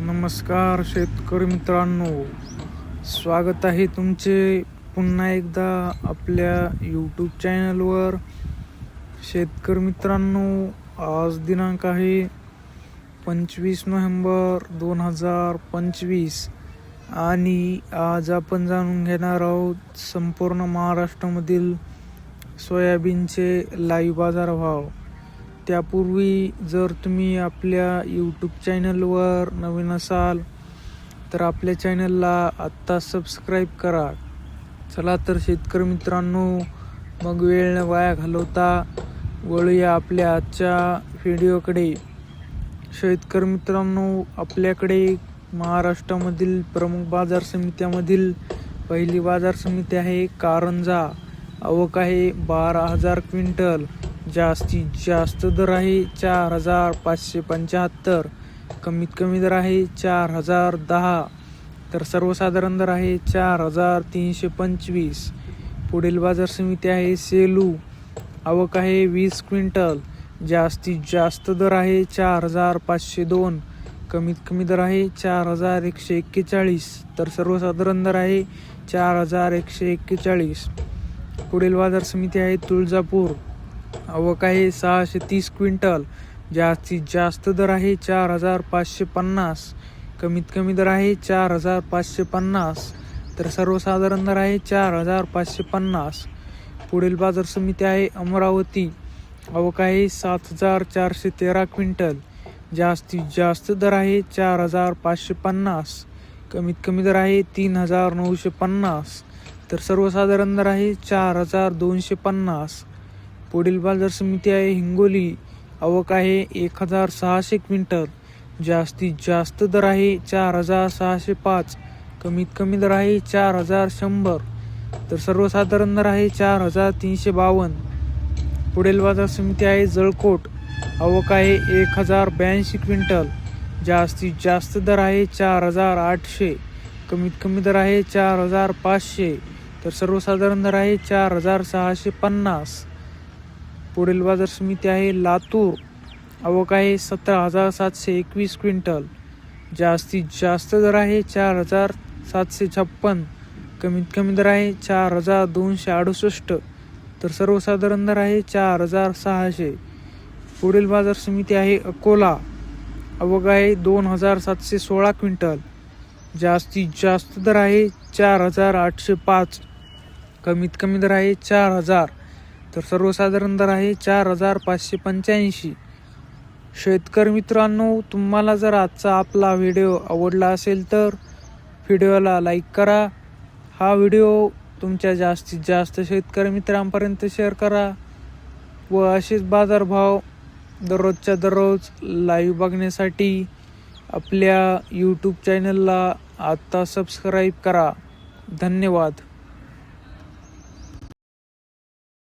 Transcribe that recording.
नमस्कार शेतकरी मित्रांनो, स्वागत आहे तुमचे पुन्हा एकदा आपल्या यूट्यूब चॅनलवर. शेतकरी मित्रांनो, आज दिनांक आहे 25 नोव्हेंबर 2025 आणि आज आपण जाणून घेणार आहोत संपूर्ण महाराष्ट्रामधील सोयाबीनचे लाईव्ह बाजारभाव. त्यापूर्वी जर तुम्ही आपल्या यूट्यूब चॅनलवर नवीन असाल तर आपल्या चॅनलला आत्ता सबस्क्राईब करा. चला तर शेतकरी मित्रांनो, मग वेळ न वाया घालवता वळूया आपल्या आजच्या व्हिडिओकडे. शेतकरी मित्रांनो, आपल्याकडे महाराष्ट्रामधील प्रमुख बाजार समित्यामधील पहिली बाजार समिती आहे कारंजा. आवक आहे 12,000 क्विंटल. जास्तीत जास्त दर आहे 4,575. कमीत कमी दर आहे 4,010. तर सर्वसाधारण दर आहे 4,325. पुढील बाजार समिती आहे सेलू. आवक आहे 20 क्विंटल. जास्तीत जास्त दर आहे 4,502. कमीत कमी दर आहे 4,141. तर सर्वसाधारण दर आहे 4,141. पुढील बाजार समिती आहे तुळजापूर. आवक आहे 630 क्विंटल. जास्तीत जास्त दर आहे 4,550. कमीत कमी दर आहे 4,550. तर सर्वसाधारण दर आहे 4,550. पुढील बाजार समिती आहे अमरावती. आवक आहे 7,413 क्विंटल. जास्तीत जास्त दर आहे 4,550. कमीत कमी दर आहे 3,950. तर सर्वसाधारण दर आहे 4,250. पुढील बाजार समिती आहे हिंगोली. आवक आहे 1,600 क्विंटल. जास्तीत जास्त दर आहे 4,605. कमीत कमी दर आहे 4,100. तर सर्वसाधारण दर आहे 4,352. पुढील बाजार समिती आहे जळकोट. आवक आहे 1,082 क्विंटल. जास्तीत जास्त दर आहे 4,800. कमीत कमी दर आहे 4,500. तर सर्वसाधारण दर आहे 4,650. पुढील बाजार समिती आहे लातूर. आवक आहे 17,721 क्विंटल. जास्तीत जास्त दर आहे 4,756. कमीत कमी दर आहे 4,268. तर सर्वसाधारण दर आहे 4,600. पुढील बाजार समिती आहे अकोला. आवक आहे 2,716 क्विंटल. जास्तीत जास्त दर आहे 4,805. कमीत कमी दर आहे 4,000. तर सर्वसाधारण दर आहे 4,585. शेतकरी मित्रांनो, तुम्हाला जर आजचा आपला व्हिडिओ आवडला असेल तर व्हिडिओला लाईक करा. हा व्हिडिओ तुमच्या जास्तीत जास्त शेतकरी मित्रांपर्यंत शेअर करा व असेच बाजारभाव दररोजच्या दररोज लाईव्ह बघण्यासाठी आपल्या यूट्यूब चॅनलला आत्ता सबस्क्राईब करा. धन्यवाद.